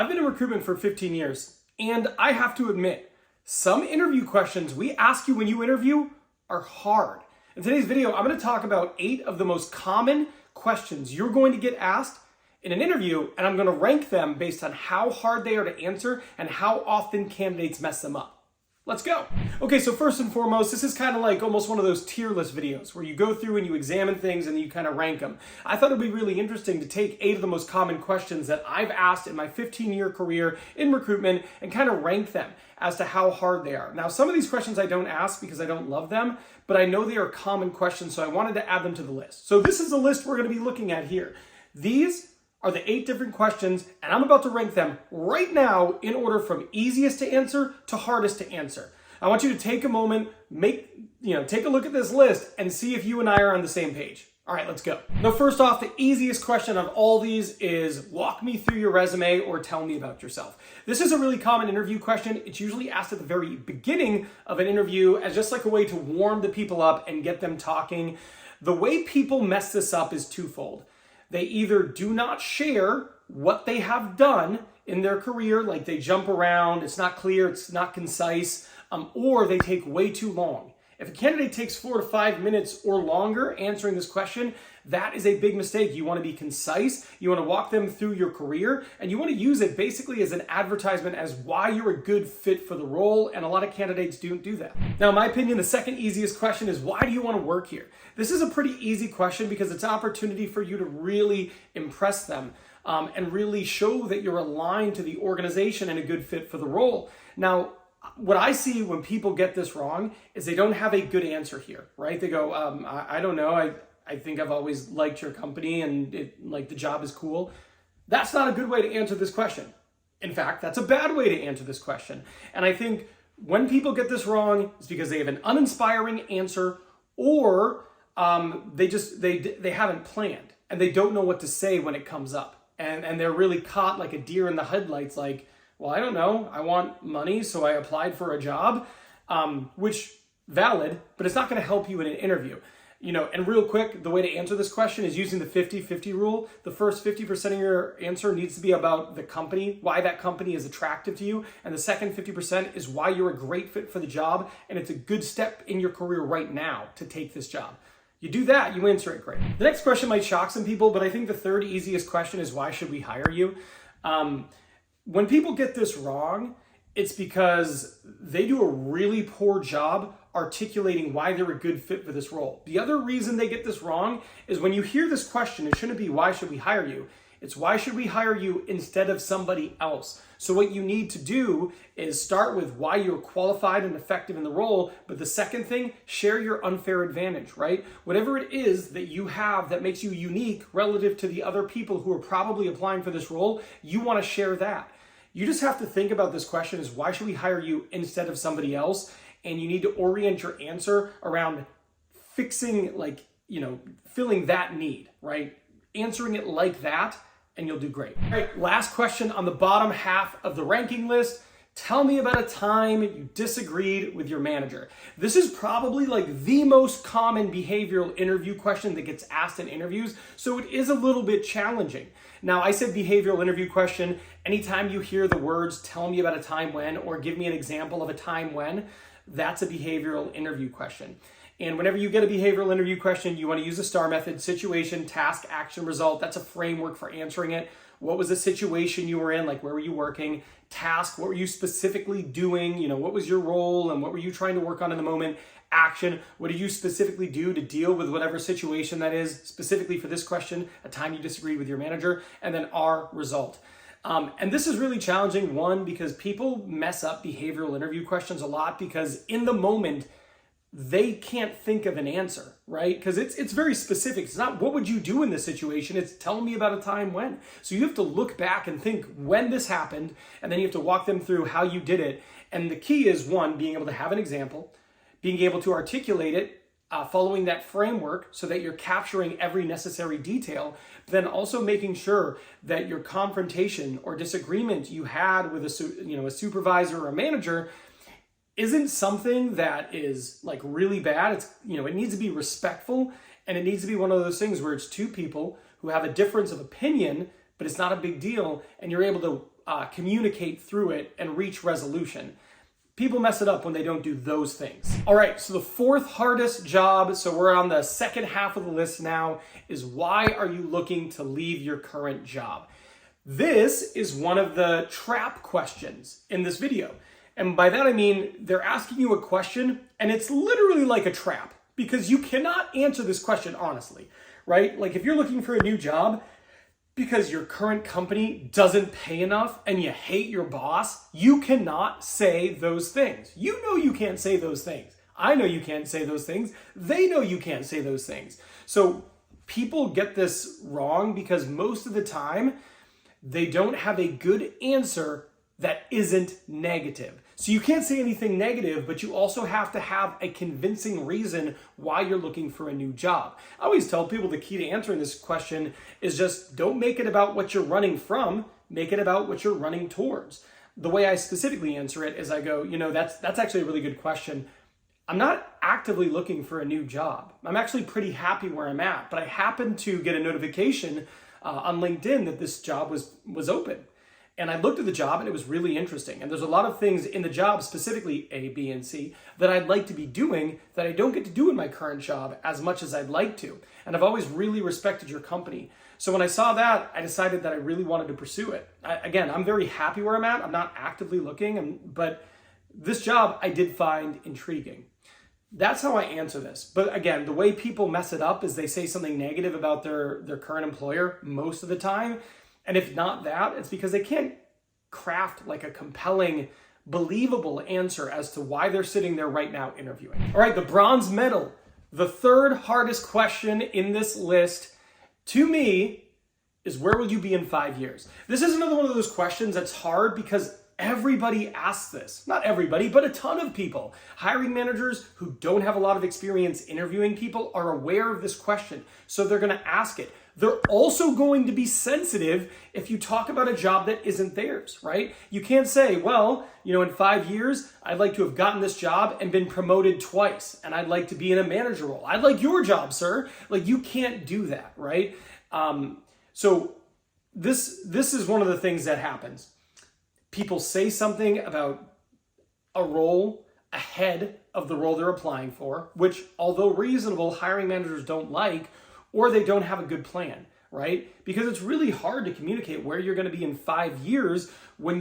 I've been in recruitment for 15 years, and I have to admit, some interview questions we ask you when you interview are hard. In today's video, I'm going to talk about 8 of the most common questions you're going to get asked in an interview, and I'm going to rank them based on how hard they are to answer and how often candidates mess them up. Let's go. Okay, so first and foremost, this is kind of like almost one of those tier list videos where you go through and you examine things and you kind of rank them. I thought it'd be really interesting to take 8 of the most common questions that I've asked in my 15-year career in recruitment and kind of rank them as to how hard they are. Now, some of these questions I don't ask because I don't love them, but I know they are common questions, so I wanted to add them to the list. So this is the list we're going to be looking at here. These are the 8 different questions, and I'm about to rank them right now in order from easiest to answer to hardest to answer. I want you to take a moment, take a look at this list and see if you and I are on the same page. All right, let's go. Now, first off, the easiest question of all these is walk me through your resume or tell me about yourself. This is a really common interview question. It's usually asked at the very beginning of an interview as just like a way to warm the people up and get them talking. The way people mess this up is twofold. They either do not share what they have done in their career, like they jump around, it's not clear, it's not concise, or they take way too long. If a candidate takes 4 to 5 minutes or longer answering this question, that is a big mistake. You want to be concise, you want to walk them through your career, and you want to use it basically as an advertisement as why you're a good fit for the role, and a lot of candidates don't do that. Now, in my opinion, the second easiest question is why do you want to work here? This is a pretty easy question because it's an opportunity for you to really impress them and really show that you're aligned to the organization and a good fit for the role. Now, what I see when people get this wrong is they don't have a good answer here, right? They go, I don't know, I think I've always liked your company and the job is cool. That's not a good way to answer this question. In fact, that's a bad way to answer this question. And I think when people get this wrong, it's because they have an uninspiring answer or they haven't planned and they don't know what to say when it comes up. And they're really caught like a deer in the headlights, like, well, I don't know, I want money, so I applied for a job, which valid, but it's not going to help you in an interview. And real quick, the way to answer this question is using the 50-50 rule. The first 50% of your answer needs to be about the company, why that company is attractive to you. And the second 50% is why you're a great fit for the job. And it's a good step in your career right now to take this job. You do that, you answer it great. The next question might shock some people, but I think the third easiest question is why should we hire you? When people get this wrong, it's because they do a really poor job articulating why they're a good fit for this role. The other reason they get this wrong is when you hear this question, it shouldn't be why should we hire you? It's why should we hire you instead of somebody else? So what you need to do is start with why you're qualified and effective in the role. But the second thing, share your unfair advantage, right? Whatever it is that you have that makes you unique relative to the other people who are probably applying for this role, you want to share that. You just have to think about this question is why should we hire you instead of somebody else? And you need to orient your answer around fixing, filling that need, right? Answering it like that, and you'll do great. All right, last question on the bottom half of the ranking list. Tell me about a time you disagreed with your manager. This is probably the most common behavioral interview question that gets asked in interviews, so it is a little bit challenging. Now, I said behavioral interview question. Anytime you hear the words, tell me about a time when, or give me an example of a time when, that's a behavioral interview question. And whenever you get a behavioral interview question, you want to use the STAR method: situation, task, action, result. That's a framework for answering it. What was the situation you were in? Like, where were you working? Task, what were you specifically doing? What was your role and what were you trying to work on in the moment? Action, what did you specifically do to deal with whatever situation that is? Specifically for this question, a time you disagreed with your manager. And then R, result. And this is really challenging, one, because people mess up behavioral interview questions a lot because in the moment, they can't think of an answer, right? Because it's very specific. It's not what would you do in this situation, it's tell me about a time when. So you have to look back and think when this happened, and then you have to walk them through how you did it. And the key is, one, being able to have an example, being able to articulate it, following that framework so that you're capturing every necessary detail, but then also making sure that your confrontation or disagreement you had with a supervisor or a manager isn't something that is really bad. It's, it needs to be respectful, and it needs to be one of those things where it's two people who have a difference of opinion, but it's not a big deal, and you're able to communicate through it and reach resolution. People mess it up when they don't do those things. All right, so the fourth hardest job, so we're on the second half of the list now, is why are you looking to leave your current job? This is one of the trap questions in this video. And by that I mean they're asking you a question and it's literally like a trap because you cannot answer this question honestly, right? Like if you're looking for a new job, because your current company doesn't pay enough and you hate your boss, you cannot say those things. You know you can't say those things. I know you can't say those things. They know you can't say those things. So people get this wrong because most of the time they don't have a good answer that isn't negative. So you can't say anything negative, but you also have to have a convincing reason why you're looking for a new job. I always tell people the key to answering this question is just don't make it about what you're running from, make it about what you're running towards. The way I specifically answer it is I go, that's actually a really good question. I'm not actively looking for a new job. I'm actually pretty happy where I'm at, but I happened to get a notification on LinkedIn that this job was open. And I looked at the job and it was really interesting. And there's a lot of things in the job, specifically A, B, and C, that I'd like to be doing that I don't get to do in my current job as much as I'd like to. And I've always really respected your company. So when I saw that, I decided that I really wanted to pursue it. Again, I'm very happy where I'm at. I'm not actively looking, but this job I did find intriguing. That's how I answer this. But again, the way people mess it up is they say something negative about their current employer most of the time. And if not that, it's because they can't craft like a compelling, believable answer as to why they're sitting there right now interviewing. All right, the bronze medal, the third hardest question in this list to me is where will you be in 5 years? This is another one of those questions that's hard because everybody asks this. Not everybody, but a ton of people. Hiring managers who don't have a lot of experience interviewing people are aware of this question, so they're going to ask it. They're also going to be sensitive if you talk about a job that isn't theirs, right? You can't say, well, in 5 years, I'd like to have gotten this job and been promoted twice, and I'd like to be in a manager role. I'd like your job, sir. Like, you can't do that, right? So this is one of the things that happens. People say something about a role ahead of the role they're applying for, which, although reasonable, hiring managers don't like, or they don't have a good plan, right? Because it's really hard to communicate where you're going to be in 5 years when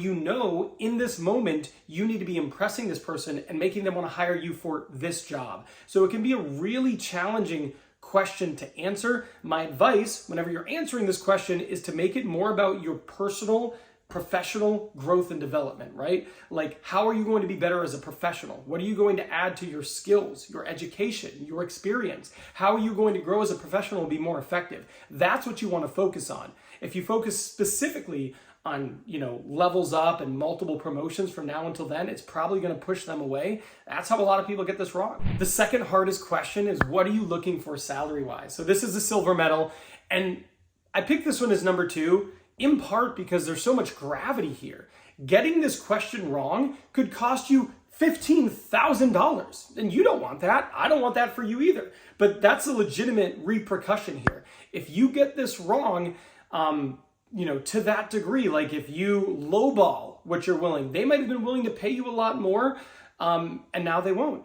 in this moment, you need to be impressing this person and making them want to hire you for this job. So it can be a really challenging question to answer. My advice, whenever you're answering this question, is to make it more about your personal professional growth and development, right? Like, how are you going to be better as a professional? What are you going to add to your skills, your education, your experience? How are you going to grow as a professional and be more effective? That's what you want to focus on. If you focus specifically on, levels up and multiple promotions from now until then, it's probably going to push them away. That's how a lot of people get this wrong. The second hardest question is, what are you looking for salary-wise? So this is the silver medal, and I picked this one as number 2, in part because there's so much gravity here. Getting this question wrong could cost you $15,000. And you don't want that. I don't want that for you either. But that's a legitimate repercussion here. If you get this wrong, to that degree, like if you lowball what you're willing, they might have been willing to pay you a lot more, and now they won't.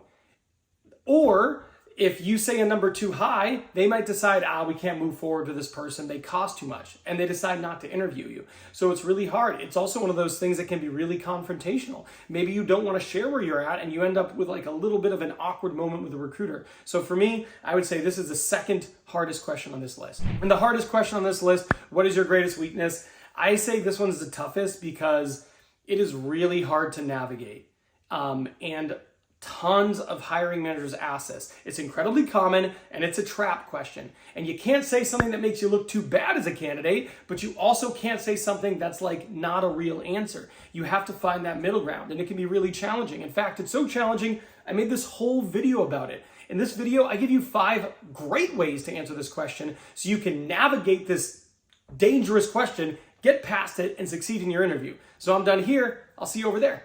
Or if you say a number too high, they might decide, we can't move forward with this person. They cost too much, and they decide not to interview you. So it's really hard. It's also one of those things that can be really confrontational. Maybe you don't want to share where you're at, and you end up with like a little bit of an awkward moment with a recruiter. So for me, I would say this is the second hardest question on this list. And the hardest question on this list, what is your greatest weakness? I say this one's the toughest because it is really hard to navigate. And tons of hiring managers ask this. It's incredibly common, and it's a trap question. And you can't say something that makes you look too bad as a candidate, but you also can't say something that's like not a real answer. You have to find that middle ground, and it can be really challenging. In fact, it's so challenging, I made this whole video about it. In this video, I give you 5 great ways to answer this question so you can navigate this dangerous question, get past it, and succeed in your interview. So I'm done here. I'll see you over there.